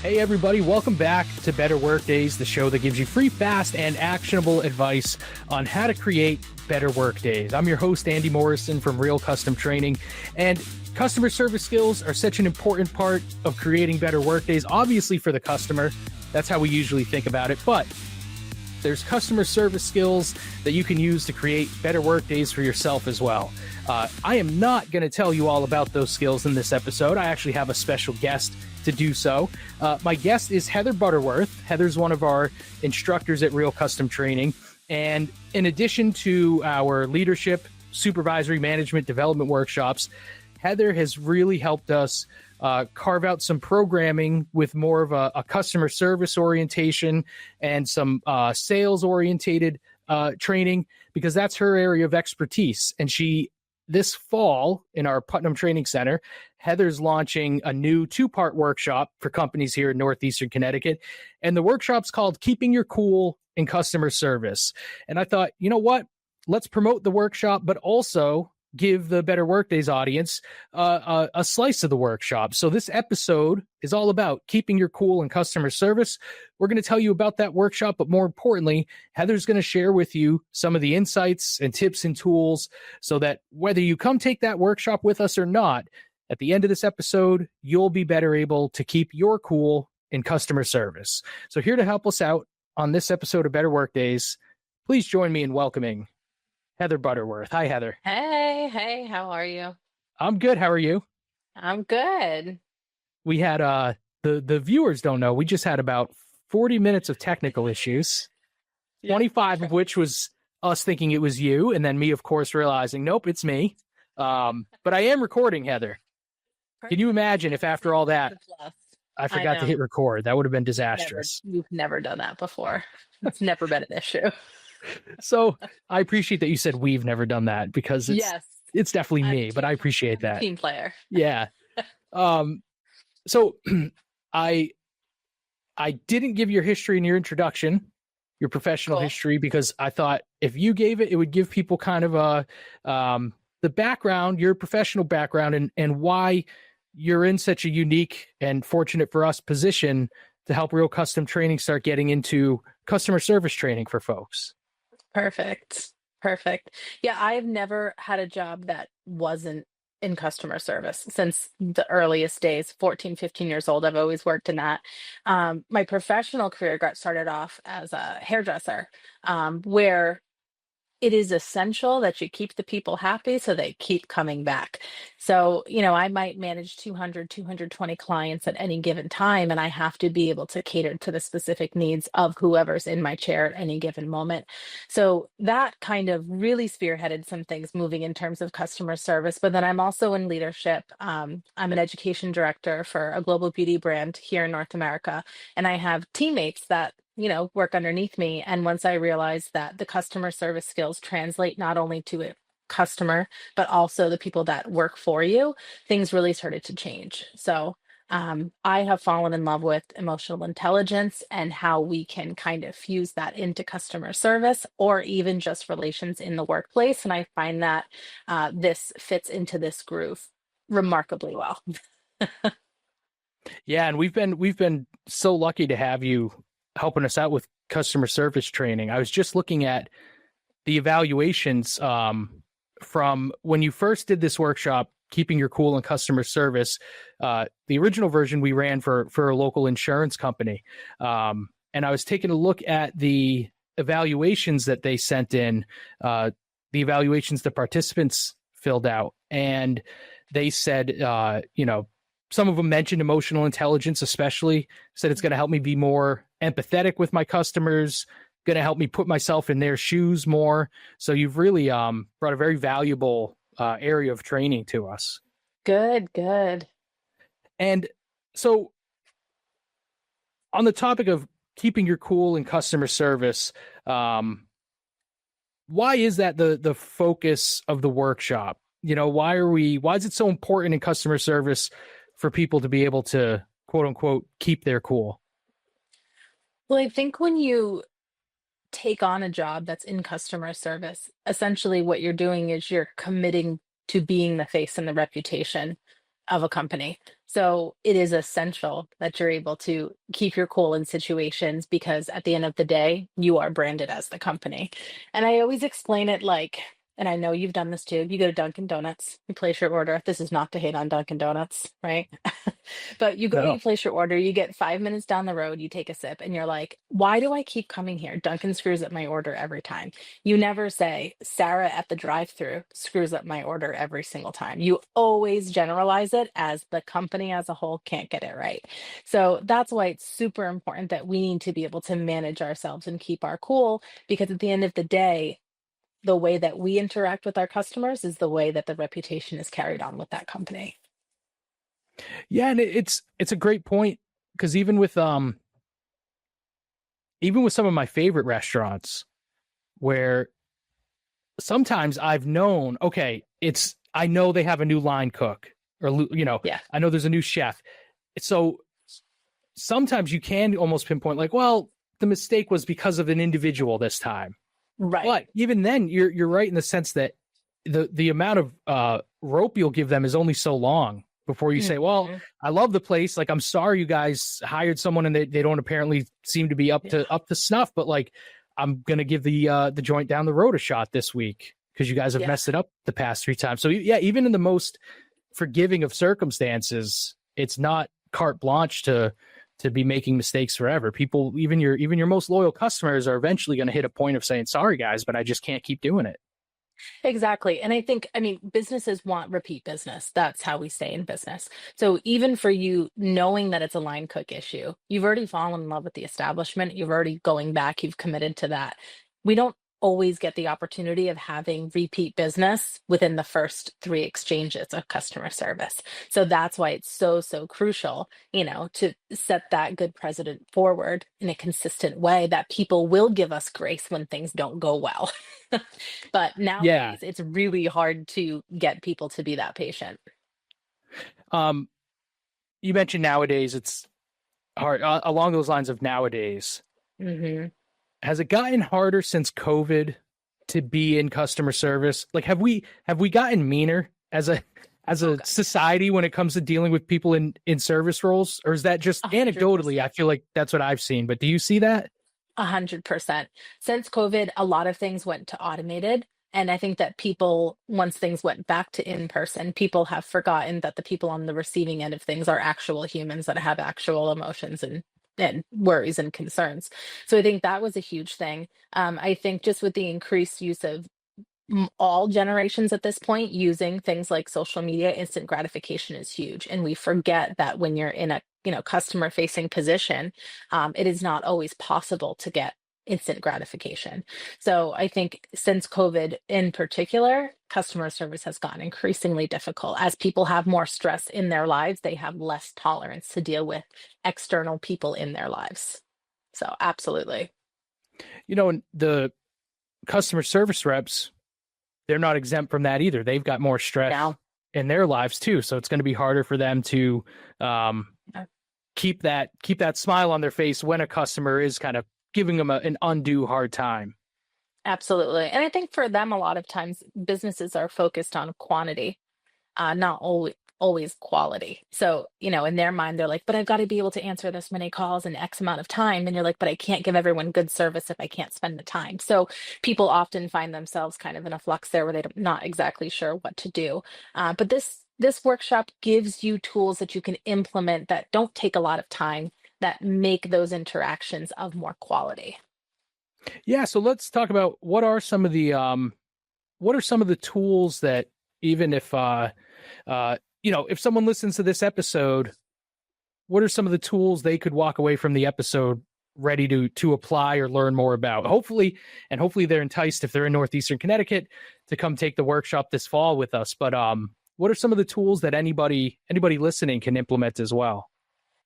Hey everybody, welcome back to Better Workdays, the show that gives you free, fast, and actionable advice on how to create better workdays. I'm your host, Andy Morrison from Real Custom Training, and customer service skills are such an important part of creating better workdays, obviously for the customer. That's how we usually think about it, but there's customer service skills that you can use to create better workdays for yourself as well. I am not going to tell you all about those skills in this episode. I actually have a special guest to do so. My guest is Heather Butterworth. Heather's one of our instructors at Real Custom Training. And in addition to our leadership, supervisory, management, development workshops, Heather has really helped us carve out some programming with more of a customer service orientation and some sales-orientated training, because that's her area of expertise. And this fall in our Putnam Training Center, Heather's launching a new 2-part workshop for companies here in Northeastern Connecticut. And the workshop's called Keeping Your Cool in Customer Service. And I thought, you know what? Let's promote the workshop, but also give the Better Workdays audience a slice of the workshop. So this episode is all about keeping your cool in customer service. We're going to tell you about that workshop, but more importantly, Heather's going to share with you some of the insights and tips and tools so that whether you come take that workshop with us or not, at the end of this episode, you'll be better able to keep your cool in customer service. So here to help us out on this episode of Better Workdays, please join me in welcoming Heather Butterworth. Hi, Heather. Hey, how are you? I'm good. How are you? I'm good. We had the viewers don't know, we just had about 40 minutes of technical issues, 25 of which was us thinking it was you, and then me, of course, realizing, nope, it's me. But I am recording, Heather. Can you imagine if after all that I forgot to hit record? That would have been disastrous. You've never done that before. It's never been an issue. So I appreciate that you said we've never done that, because it's definitely me, but I appreciate that. Team player. Yeah. So I didn't give your history in your introduction, your professional history, because I thought if you gave it, it would give people kind of the background, your professional background, and why you're in such a unique and fortunate for us position to help Real Custom Training start getting into customer service training for folks. Perfect. Yeah, I've never had a job that wasn't in customer service since the earliest days, 14, 15 years old. I've always worked in that. My professional career got started off as a hairdresser, where it is essential that you keep the people happy so they keep coming back. So, I might manage 200, 220 clients at any given time, and I have to be able to cater to the specific needs of whoever's in my chair at any given moment. So that kind of really spearheaded some things moving in terms of customer service. But then I'm also in leadership. I'm an education director for a global beauty brand here in North America, and I have teammates that work underneath me. And once I realized that the customer service skills translate not only to a customer, but also the people that work for you, things really started to change. So I have fallen in love with emotional intelligence and how we can kind of fuse that into customer service or even just relations in the workplace. And I find that this fits into this groove remarkably well. Yeah, and we've been so lucky to have you helping us out with customer service training. I was just looking at the evaluations from when you first did this workshop, Keeping Your Cool in Customer Service. The original version we ran for a local insurance company. And I was taking a look at the evaluations that they sent in, the evaluations the participants filled out. And they said, some of them mentioned emotional intelligence, especially said it's going to help me be more empathetic with my customers, going to help me put myself in their shoes more. So you've really brought a very valuable area of training to us. Good. And so on the topic of keeping your cool in customer service, why is that the focus of the workshop? Why is it so important in customer service for people to be able to, quote unquote, keep their cool? Well, I think when you take on a job that's in customer service, essentially what you're doing is you're committing to being the face and the reputation of a company. So it is essential that you're able to keep your cool in situations because at the end of the day, you are branded as the company. And I always explain it like, and I know you've done this too. You go to Dunkin' Donuts, you place your order. This is not to hate on Dunkin' Donuts, right? But you go, you No. place your order, you get 5 minutes down the road, you take a sip, and you're like, why do I keep coming here? Dunkin' screws up my order every time. You never say, Sarah at the drive-through screws up my order every single time. You always generalize it as the company as a whole can't get it right. So that's why it's super important that we need to be able to manage ourselves and keep our cool, because at the end of the day, the way that we interact with our customers is the way that the reputation is carried on with that company. Yeah, and it's a great point because even with some of my favorite restaurants where sometimes I've known, okay, I know they have a new line cook or, Yeah. I know there's a new chef. So sometimes you can almost pinpoint like, well, the mistake was because of an individual this time. Right. But even then you're right in the sense that the amount of rope you'll give them is only so long before you say, well, Mhm. I love the place. Like, I'm sorry you guys hired someone and they don't apparently seem to be up Yeah. to snuff, but like, I'm going to give the joint down the road a shot this week because you guys have Yeah. messed it up the past 3 times. So yeah, even in the most forgiving of circumstances, it's not carte blanche to be making mistakes forever. People, even your most loyal customers are eventually going to hit a point of saying, sorry guys, but I just can't keep doing it. Exactly. And I think, I mean, businesses want repeat business. That's how we stay in business. So even for you knowing that it's a line cook issue, you've already fallen in love with the establishment. You've already going back, you've committed to that. We don't always get the opportunity of having repeat business within the first three exchanges of customer service. So that's why it's so, so crucial, to set that good precedent forward in a consistent way that people will give us grace when things don't go well. But Yeah. nowadays, it's really hard to get people to be that patient. Um, you mentioned nowadays it's hard along those lines of nowadays. Hmm. Has it gotten harder since COVID to be in customer service? Like, have we gotten meaner as a Okay. society when it comes to dealing with people in service roles, or is that just A hundred anecdotally? I percent. feel like that's what I've seen, but do you see that? 100%. Since COVID, a lot of things went to automated. And I think that people, once things went back to in person, people have forgotten that the people on the receiving end of things are actual humans that have actual emotions and worries and concerns. So I think that was a huge thing. I think just with the increased use of all generations at this point using things like social media, instant gratification is huge, and we forget that when you're in a customer facing position, it is not always possible to get instant gratification. So I think since COVID in particular, customer service has gotten increasingly difficult. As people have more stress in their lives, they have less tolerance to deal with external people in their lives. So absolutely. And the customer service reps, they're not exempt from that either. They've got more stress Now. in their lives too, so it's going to be harder for them to um, keep that smile on their face when a customer is kind of giving them an undue hard time. Absolutely. And I think for them, a lot of times businesses are focused on quantity, not always quality. So, in their mind, they're like, but I've got to be able to answer this many calls in X amount of time. And you're like, but I can't give everyone good service if I can't spend the time. So people often find themselves kind of in a flux there where they're not exactly sure what to do. But this workshop gives you tools that you can implement that don't take a lot of time, that make those interactions of more quality. Yeah, so let's talk about what are some of the tools that even if someone listens to this episode, what are some of the tools they could walk away from the episode ready to apply or learn more about? Hopefully they're enticed if they're in northeastern Connecticut to come take the workshop this fall with us. But what are some of the tools that anybody listening can implement as well?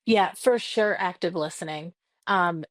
Yeah, for sure, active listening.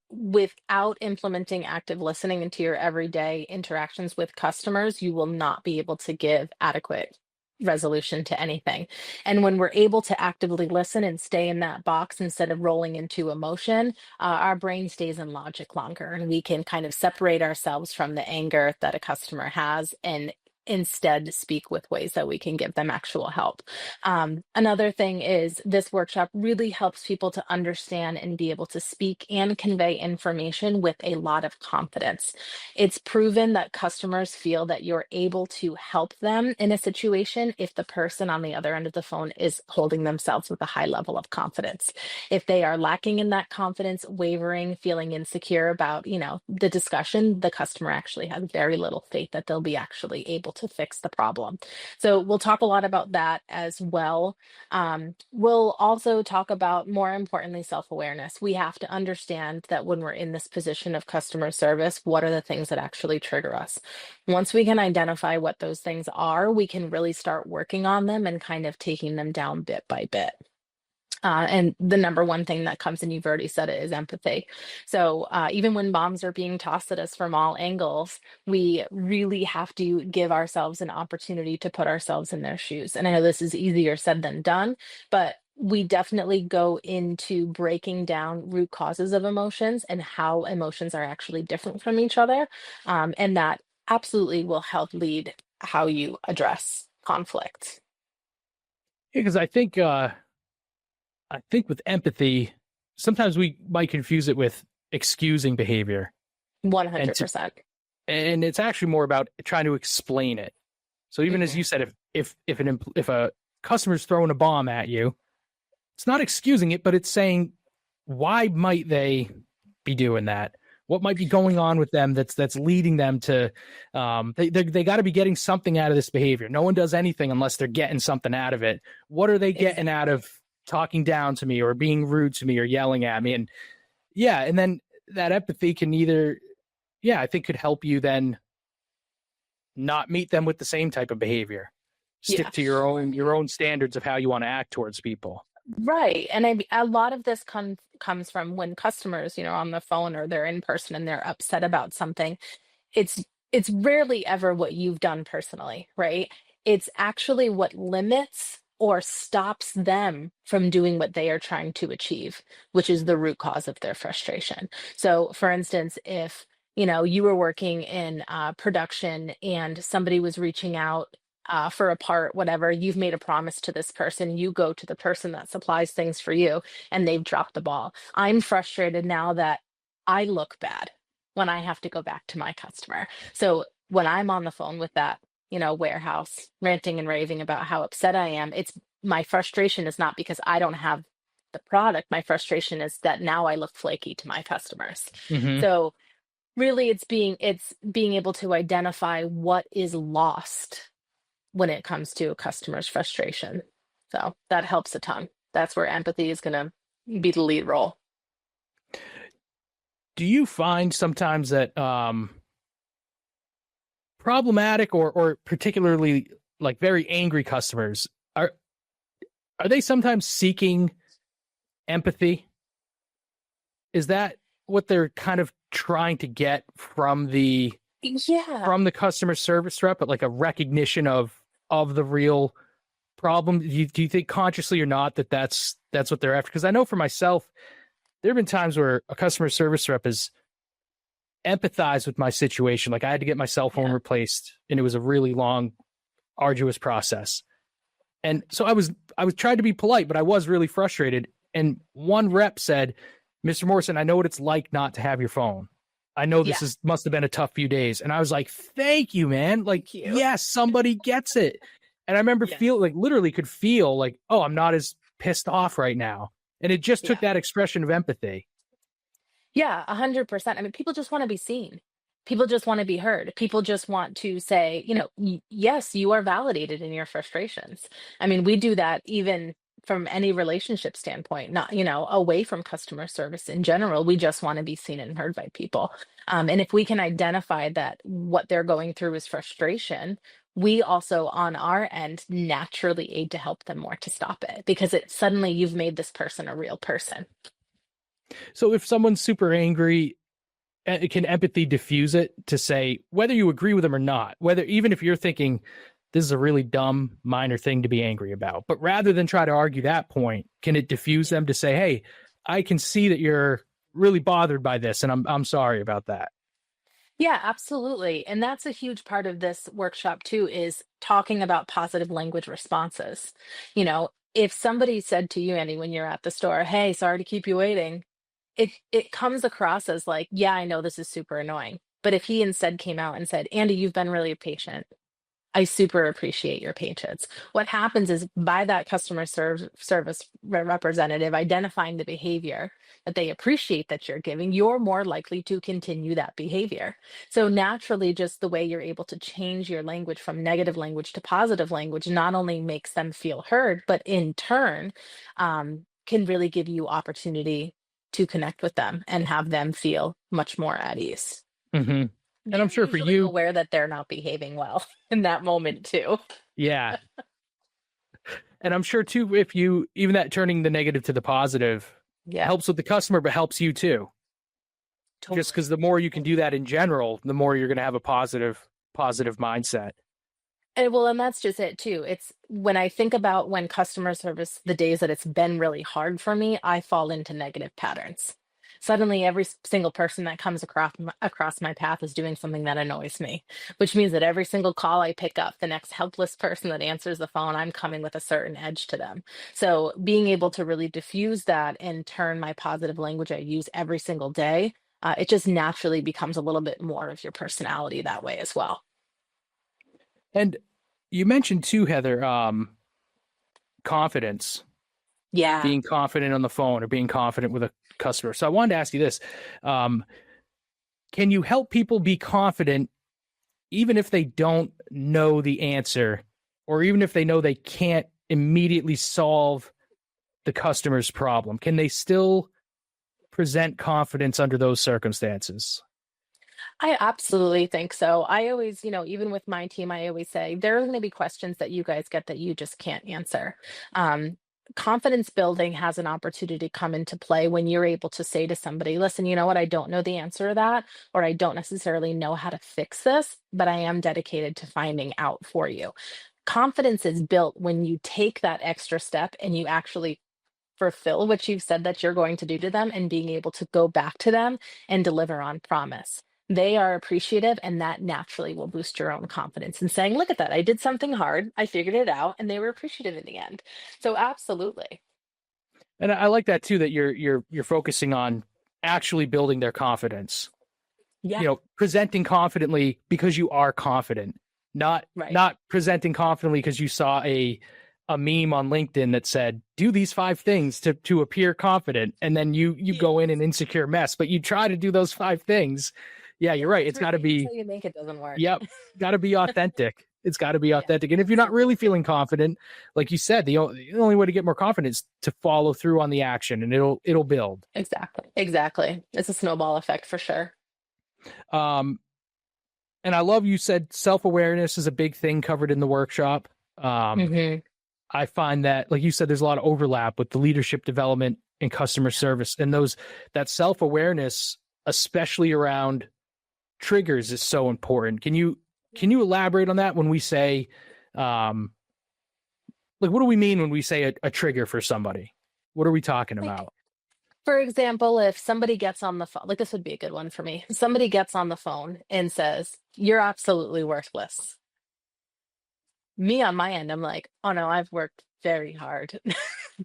Without implementing active listening into your everyday interactions with customers, you will not be able to give adequate resolution to anything. And when we're able to actively listen and stay in that box instead of rolling into emotion, our brain stays in logic longer, and we can kind of separate ourselves from the anger that a customer has and instead speak with ways that we can give them actual help. Another thing is this workshop really helps people to understand and be able to speak and convey information with a lot of confidence. It's proven that customers feel that you're able to help them in a situation if the person on the other end of the phone is holding themselves with a high level of confidence. If they are lacking in that confidence, wavering, feeling insecure about, the discussion, the customer actually has very little faith that they'll be actually able to fix the problem. So we'll talk a lot about that as well. We'll also talk about, more importantly, self-awareness. We have to understand that when we're in this position of customer service, what are the things that actually trigger us? Once we can identify what those things are, we can really start working on them and kind of taking them down bit by bit. And the number one thing that comes, and you've already said it, is empathy. So even when bombs are being tossed at us from all angles, we really have to give ourselves an opportunity to put ourselves in their shoes. And I know this is easier said than done, but we definitely go into breaking down root causes of emotions and how emotions are actually different from each other. And that absolutely will help lead how you address conflict. Because I think with empathy, sometimes we might confuse it with excusing behavior. 100%. And it's actually more about trying to explain it. So even as you said, if a customer's throwing a bomb at you, it's not excusing it, but it's saying, why might they be doing that? What might be going on with them that's leading them to they got to be getting something out of this behavior. No one does anything unless they're getting something out of it. What are they getting out of talking down to me or being rude to me or yelling at me? And and then that empathy can I think could help you then not meet them with the same type of behavior. Stick to your own standards of how you want to act towards people. Right. And a lot of this comes from when customers, on the phone or they're in person and they're upset about something. It's it's rarely ever what you've done personally, right? It's actually what limits or stops them from doing what they are trying to achieve, which is the root cause of their frustration. So, for instance, if you were working in production and somebody was reaching out for a part, whatever, you've made a promise to this person, you go to the person that supplies things for you, and they've dropped the ball. I'm frustrated now that I look bad when I have to go back to my customer. So when I'm on the phone with that, warehouse ranting and raving about how upset I am, it's my frustration is not because I don't have the product. My frustration is that now I look flaky to my customers. Mm-hmm. So really it's being able to identify what is lost when it comes to a customer's frustration. So that helps a ton. That's where empathy is going to be the lead role. Do you find sometimes that problematic or particularly like very angry customers are they sometimes seeking empathy? Is that what they're kind of trying to get from the customer service rep, but like a recognition of the real problem? Do you think consciously or not that's what they're after? Because I know for myself, there have been times where a customer service rep has empathized with my situation. Like I had to get my cell phone replaced, and it was a really long, arduous process. And so I was trying to be polite, but I was really frustrated. And one rep said, "Mr. Morrison, I know what it's like not to have your phone. I know this must have been a tough few days." And I was like, "Thank you, man. Like, yes, somebody gets it." And I remember literally could feel like, oh, I'm not as pissed off right now. And it just took that expression of empathy. Yeah, 100%. I mean, people just want to be seen. People just want to be heard. People just want to say, yes, you are validated in your frustrations. I mean, we do that even from any relationship standpoint, not, away from customer service in general. We just want to be seen and heard by people. And if we can identify that what they're going through is frustration, we also on our end naturally aid to help them more to stop it, because suddenly you've made this person a real person. So if someone's super angry, can empathy diffuse it to say, whether you agree with them or not, whether even if you're thinking this is a really dumb minor thing to be angry about, but rather than try to argue that point, can it diffuse them to say, hey, I can see that you're really bothered by this, and I'm sorry about that? Yeah, absolutely. And that's a huge part of this workshop too, is talking about positive language responses. If somebody said to you, Annie, when you're at the store, "Hey, sorry to keep you waiting," it comes across as like, "Yeah, I know this is super annoying." But if he instead came out and said, "Andy, you've been really patient. I super appreciate your patience." What happens is, by that service representative identifying the behavior that they appreciate that you're giving, you're more likely to continue that behavior. So naturally, just the way you're able to change your language from negative language to positive language not only makes them feel heard, but in turn can really give you opportunity to connect with them and have them feel much more at ease. Hmm. And I'm They're sure for usually you, aware that they're not behaving well in that moment too. yeah. And I'm sure too, if you, even that turning the negative to the positive Yeah, helps with the customer, but helps you too. Just totally. because the more you can do that in general, the more you're going to have a positive mindset. And that's just it too. It's when I think about when customer service, the days that it's been really hard for me, I fall into negative patterns. Suddenly, every single person that comes across my path is doing something that annoys me, which means that every single call I pick up, the next helpless person that answers the phone, I'm coming with a certain edge to them. So, being able to really diffuse that and turn my positive language I use every single day, it just naturally becomes a little bit more of your personality that way as well. And you mentioned too, Heather, confidence, Yeah. being confident on the phone or being confident with a customer. So I wanted to ask you this. Um, can you help people be confident even if they don't know the answer, or even if they know they can't immediately solve the customer's problem? Can they still present confidence under those circumstances? I absolutely think so. I always, even with my team, I always say there are going to be questions that you guys get that you just can't answer. Um, Confidence building has an opportunity to come into play when you're able to say to somebody, "Listen, you know what? I don't know the answer to that, or I don't necessarily know how to fix this, but I am dedicated to finding out for you." Confidence is built when you take that extra step and you actually fulfill what you've said that you're going to do to them, and being able to go back to them and deliver on promise. They are appreciative, and that naturally will boost your own confidence in saying, "Look at that. I did something hard. I figured it out." And they were appreciative in the end. So, absolutely. And I like that too, that you're focusing on actually building their confidence. Yeah, Presenting confidently because you are confident, not right. not presenting confidently because you saw a meme on LinkedIn that said, do these 5 things to appear confident, and then you Yeah, go in an insecure mess, but you try to do those 5 things. Yeah, yeah, you're right. It's three got to fake it be, till you make it doesn't work. yep, got to be authentic. It's got to be Yeah, authentic. And if you're not really feeling absolutely. confident, like you said, the only way to get more confident is to follow through on the action, and it'll build. Exactly. Exactly. It's a snowball effect for sure. Um, and I love you said self-awareness is a big thing covered in the workshop. Um, Hmm. I find that, like you said, there's a lot of overlap with the leadership development and customer Yeah. service, and that self-awareness, especially around triggers, is so important. Can you elaborate on that when we say, um, like, what do we mean when we say a trigger for somebody? What are we talking Like, about? for example, if somebody gets on the phone, like this would be a good one for me. Somebody gets on the phone and says, "You're absolutely worthless." Me on my end, I'm like, "Oh no, I've worked very hard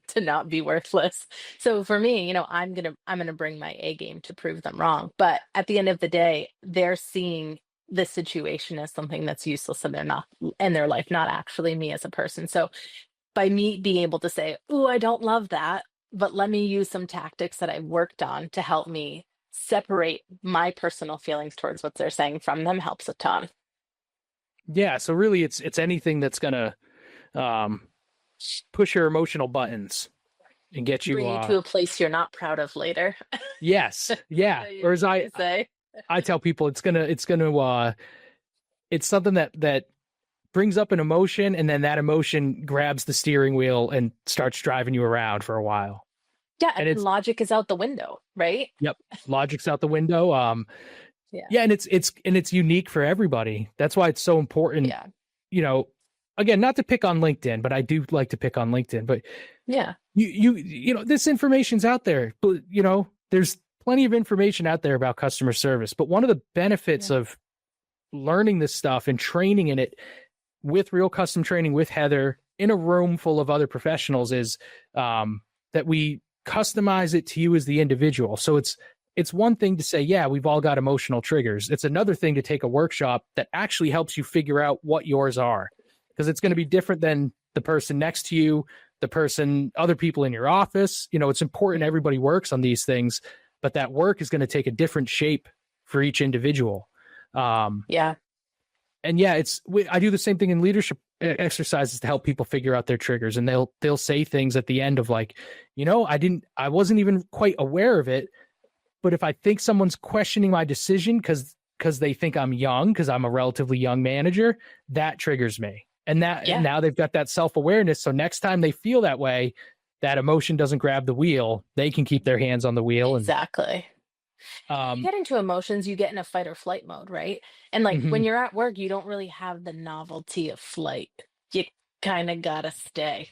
to not be worthless." So for me, I'm gonna bring my A game to prove them wrong. But at the end of the day, they're seeing this situation as something that's useless and they're not in their life, not actually me as a person. So by me being able to say, "Ooh, I don't love that, but let me use some tactics that I've worked on to help me separate my personal feelings towards what they're saying from them," helps a ton. Yeah, so really, it's anything that's gonna um, push your emotional buttons and get you. Bring you to a place you're not proud of later. Yes, yeah. That you Or as used I to say. I tell people, it's something that brings up an emotion, and then that emotion grabs the steering wheel and starts driving you around for a while. Yeah, and And then logic is out the window, right? yep, logic's out the window. Yeah. Yeah, and it's unique for everybody. That's why it's so important. Yeah. You know, again, not to pick on LinkedIn, but I do like to pick on LinkedIn. But Yeah. this information's out there. But there's plenty of information out there about customer service, but one of the benefits Yeah. of learning this stuff and training in it with Real Custom Training with Heather in a room full of other professionals is that we customize it to you as the individual. So it's one thing to say, yeah, we've all got emotional triggers. It's another thing to take a workshop that actually helps you figure out what yours are, because it's going to be different than the person next to you, the person, other people in your office. You know, it's important everybody works on these things, but that work is going to take a different shape for each individual. Yeah. And yeah, I do the same thing in leadership exercises to help people figure out their triggers, and they'll say things at the end of like, I wasn't even quite aware of it, but if I think someone's questioning my decision because they think I'm young, because I'm a relatively young manager, that triggers me. And now they've got that self-awareness. So next time they feel that way, that emotion doesn't grab the wheel, they can keep their hands on the wheel. Exactly. You get into emotions, you get in a fight or flight mode, right? And like when Mhm. you're at work, you don't really have the novelty of flight. You kind of gotta stay.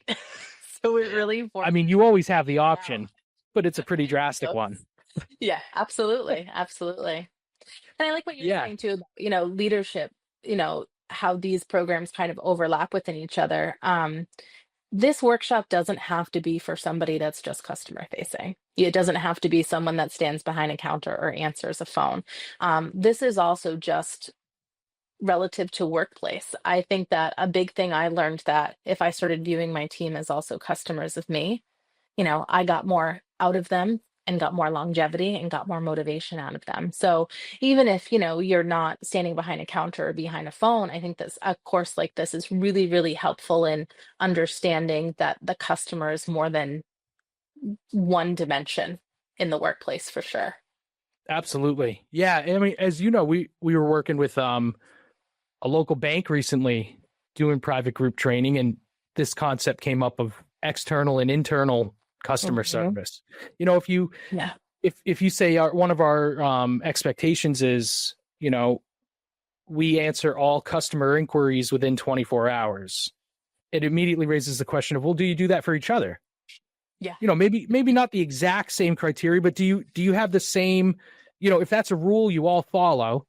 So it really I forces mean, you always have the you out. option, but it's a pretty drastic So, one. yeah, absolutely. Absolutely. And I like what you're Yeah, saying too, leadership, how these programs kind of overlap within each other. This workshop doesn't have to be for somebody that's just customer facing. It doesn't have to be someone that stands behind a counter or answers a phone. This is also just relative to workplace. I think that a big thing I learned that if I started viewing my team as also customers of me, I got more out of them and got more longevity and got more motivation out of them. So even if, you're not standing behind a counter or behind a phone, I think this a course like this is really, really helpful in understanding that the customer is more than one dimension in the workplace for sure. absolutely. Yeah, I mean, as you know, we were working with a local bank recently doing private group training, and this concept came up of external and internal customer Hmm. service. You know, Yeah. if you say one of our expectations is, we answer all customer inquiries within 24 hours, it immediately raises the question of, well, do you do that for each other? Yeah. Maybe not the exact same criteria, but do you have the same, if that's a rule you all follow,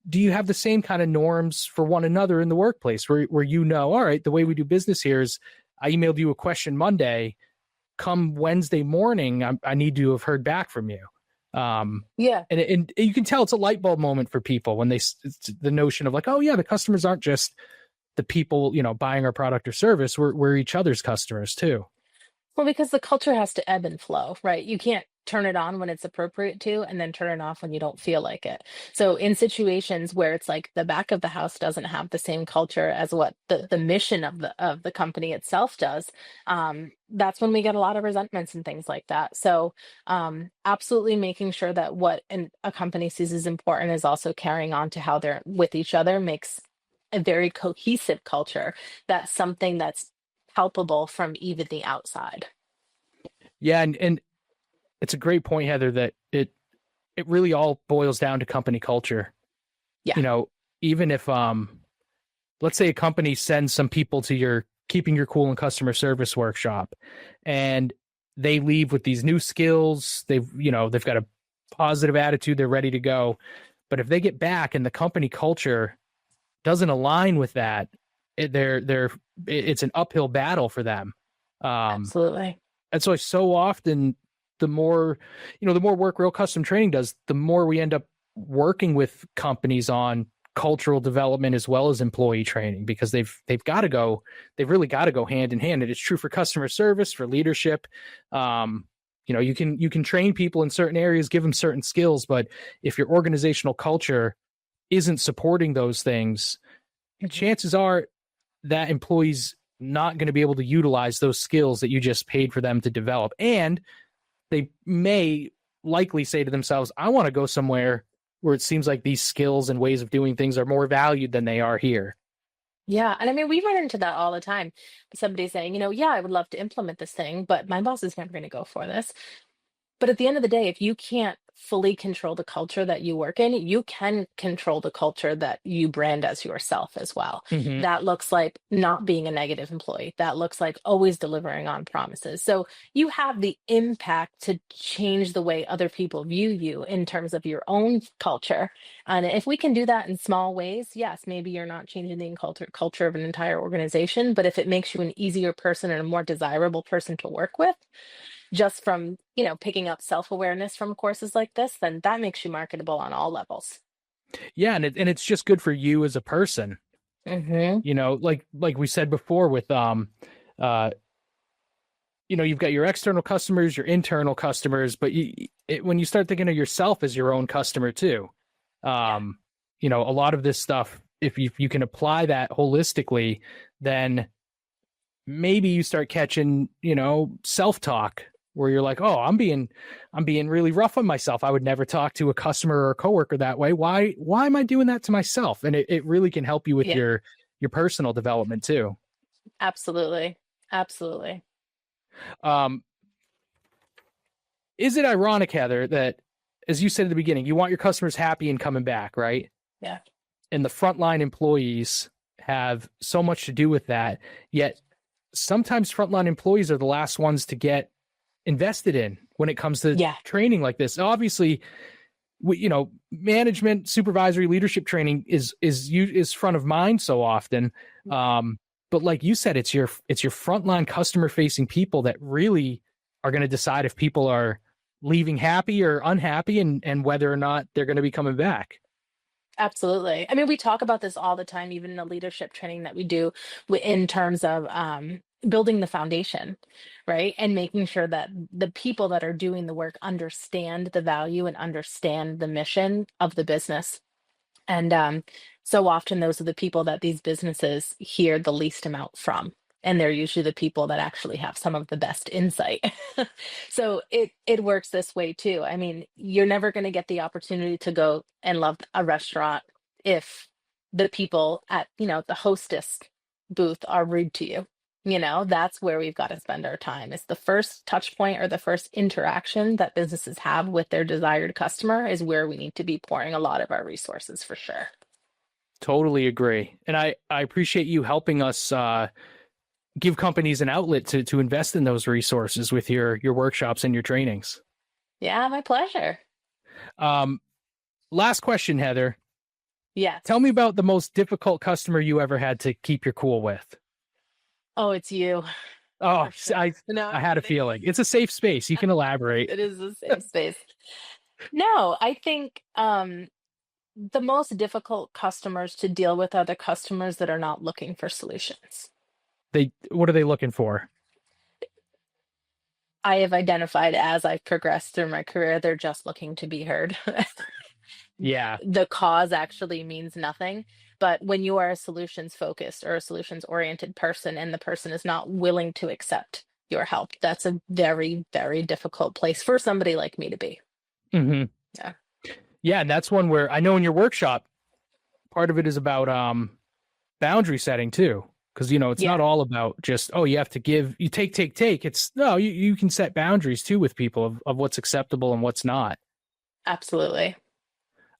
do you have the same kind of norms for one another in the workplace where all right, the way we do business here is I emailed you a question Monday, come Wednesday morning, I need to have heard back from you. Yeah. And you can tell it's a light bulb moment for people when the notion of like, oh yeah, the customers aren't just the people, buying our product or service. We're each other's customers too. Well, because the culture has to ebb and flow, right? You can't turn it on when it's appropriate to and then turn it off when you don't feel like it. So in situations where it's like the back of the house doesn't have the same culture as what the mission of the company itself does, that's when we get a lot of resentments and things like that. So absolutely making sure that a company sees as important is also carrying on to how they're with each other makes a very cohesive culture. That's something that's palpable from even the outside. Yeah, and it's a great point, Heather, that it really all boils down to company culture. Yeah. You know, even if let's say a company sends some people to your keeping your cool and customer service workshop, and they leave with these new skills, they've got a positive attitude, they're ready to go. But if they get back and the company culture doesn't align with that, it's an uphill battle for them. Absolutely. And so often, the more work Real Custom Training does, the more we end up working with companies on cultural development as well as employee training, because they've really got to go hand in hand. And it's true for customer service, for leadership. You can train people in certain areas, give them certain skills, but if your organizational culture isn't supporting those things, Mhm. chances are that employee's not going to be able to utilize those skills that you just paid for them to develop. And they may likely say to themselves, I want to go somewhere where it seems like these skills and ways of doing things are more valued than they are here. Yeah. And I mean, we run into that all the time. Somebody saying, yeah, I would love to implement this thing, but my boss is never going to go for this. But at the end of the day, if you can't fully control the culture that you work in, you can control the culture that you brand as yourself as well. Hmm. That looks like not being a negative employee. That looks like always delivering on promises. So you have the impact to change the way other people view you in terms of your own culture. And if we can do that in small ways, yes, maybe you're not changing the culture of an entire organization, but if it makes you an easier person and a more desirable person to work with, just from, picking up self-awareness from courses like this, then that makes you marketable on all levels. Yeah, and it's just good for you as a person. Hmm. Like we said before with uh you've got your external customers, your internal customers, but when you start thinking of yourself as your own customer too, Yeah. um, a lot of this stuff, if you can apply that holistically, then maybe you start catching, self-talk where you're like, oh, I'm being really rough on myself. I would never talk to a customer or a coworker that way. Why am I doing that to myself? And it really can help you with Yeah, your personal development too. absolutely. Absolutely. Um, is it ironic, Heather, that as you said at the beginning, you want your customers happy and coming back, right? Yeah. And the frontline employees have so much to do with that. Yet sometimes frontline employees are the last ones to get invested in when it comes to Yeah. training like this. Obviously, management, supervisory, leadership training is front of mind so often. But like you said, it's your frontline customer facing people that really are going to decide if people are leaving happy or unhappy, and whether or not they're going to be coming back. Absolutely. I mean, we talk about this all the time, even in the leadership training that we do in terms of building the foundation, right? And making sure that the people that are doing the work understand the value and understand the mission of the business. And so often those are the people that these businesses hear the least amount from. And they're usually the people that actually have some of the best insight. So it works this way too. I mean, you're never going to get the opportunity to go and love a restaurant if the people at, the hostess booth are rude to you. That's where we've got to spend our time. It's the first touch point or the first interaction that businesses have with their desired customer is where we need to be pouring a lot of our resources for sure. Totally agree. And I appreciate you helping us give companies an outlet to invest in those resources with your workshops and your trainings. Yeah, my pleasure. Um, Last question, Heather. Tell Yes. me about the most difficult customer you ever had to keep your cool with. Oh, it's you Oh, for sure. No, I I'm had a kidding. feeling. It's a safe space. You can elaborate. It is the safe space. No, I think the most difficult customers to deal with are the customers that are not looking for solutions. What are they looking for? I have identified as I've progressed through my career, they're just looking to be heard. Yeah, The cause actually means nothing. But when you are a solutions focused or a solutions oriented person and the person is not willing to accept your help, that's a very, very difficult place for somebody like me to be. hmm Yeah. yeah, and that's one where I know in your workshop, part of it is about boundary setting too, because it's not Yeah, all about just, oh, you have to give, you take. It's no, you can set boundaries too with people of what's acceptable and what's not. absolutely.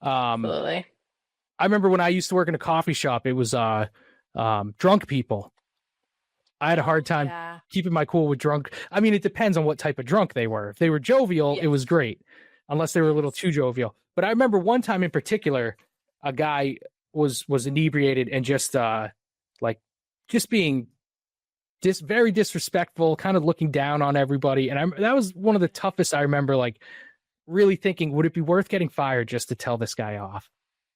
Um, Absolutely. I remember when I used to work in a coffee shop, it was drunk people. I had a hard Oh, time yeah. keeping my cool with drunk. I mean, it depends on what type of drunk they were. If they were jovial, it Yes. was great, unless they were a little Yes. too jovial. But I remember one time in particular, a guy was inebriated and like just being very disrespectful, kind of looking down on everybody. And that was one of the toughest I remember, like really thinking, would it be worth getting fired just to tell this guy off?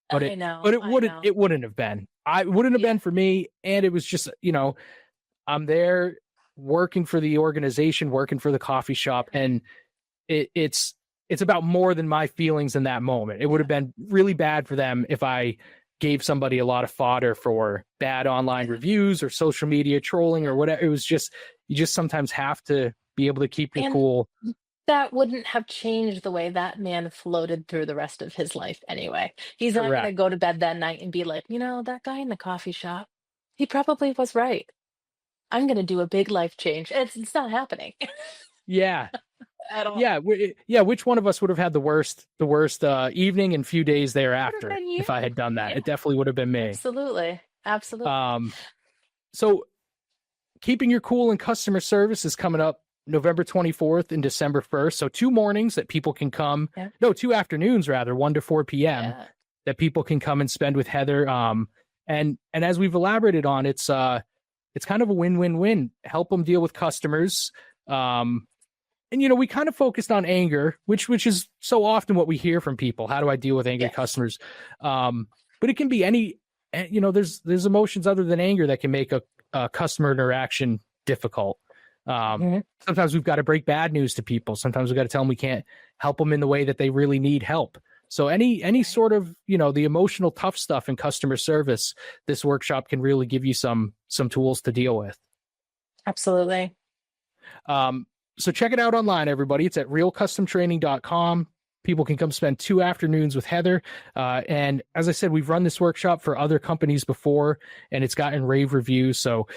But I it but know. it I wouldn't know. it wouldn't have been. I wouldn't have Yeah. been for me. And it was just, I'm there working for the organization, working for the coffee shop, and it's about more than my feelings in that moment. It would Yeah. have been really bad for them if I gave somebody a lot of fodder for bad online Yeah. reviews or social media trolling or Yeah. whatever. It was just you just sometimes have to be able to keep your And cool. that wouldn't have changed the way that man floated through the rest of his life anyway. He's not going to Correct. go to bed that night and be like, that guy in the coffee shop, he probably was right. I'm going to do a big life change. It's not happening. Yeah. at all. Yeah. Which one of us would have had the worst evening and few days thereafter Been you. if I had done that? Yeah, It definitely would have been me. absolutely. Absolutely. So keeping your cool in customer service is coming up November 24th and December 1st. So 2 mornings that people can come. Yeah. No, 2 afternoons rather, 1 to 4 p.m. Yeah. that people can come and spend with Heather. And as we've elaborated on, it's kind of a win-win-win. Help them deal with customers. And we kind of focused on anger, which is so often what we hear from people. How do I deal with angry customers? But it can be any. There's emotions other than anger that can make a customer interaction difficult. Sometimes we've got to break bad news to people. Sometimes we've got to tell them we can't help them in the way that they really need help. So any sort of, the emotional tough stuff in customer service, this workshop can really give you some tools to deal with. Absolutely. So check it out online, everybody. It's at realcustomtraining.com. People can come spend 2 afternoons with Heather. And as I said, we've run this workshop for other companies before, and it's gotten rave reviews. So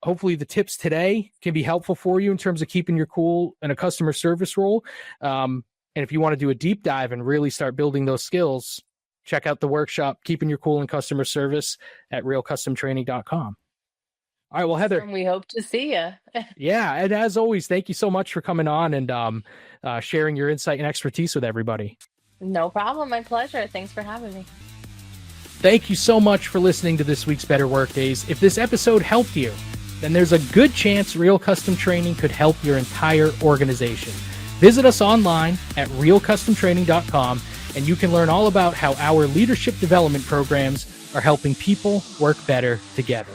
hopefully the tips today can be helpful for you in terms of keeping your cool in a customer service role. And if you want to do a deep dive and really start building those skills, check out the workshop, Keeping Your Cool in Customer Service, at realcustomtraining.com. All right, well, Heather. And we hope to see you. Yeah, and as always, thank you so much for coming on and sharing your insight and expertise with everybody. No problem. My pleasure. Thanks for having me. Thank you so much for listening to this week's Better Workdays. If this episode helped you, then there's a good chance Real Custom Training could help your entire organization. Visit us online at realcustomtraining.com, and you can learn all about how our leadership development programs are helping people work better together.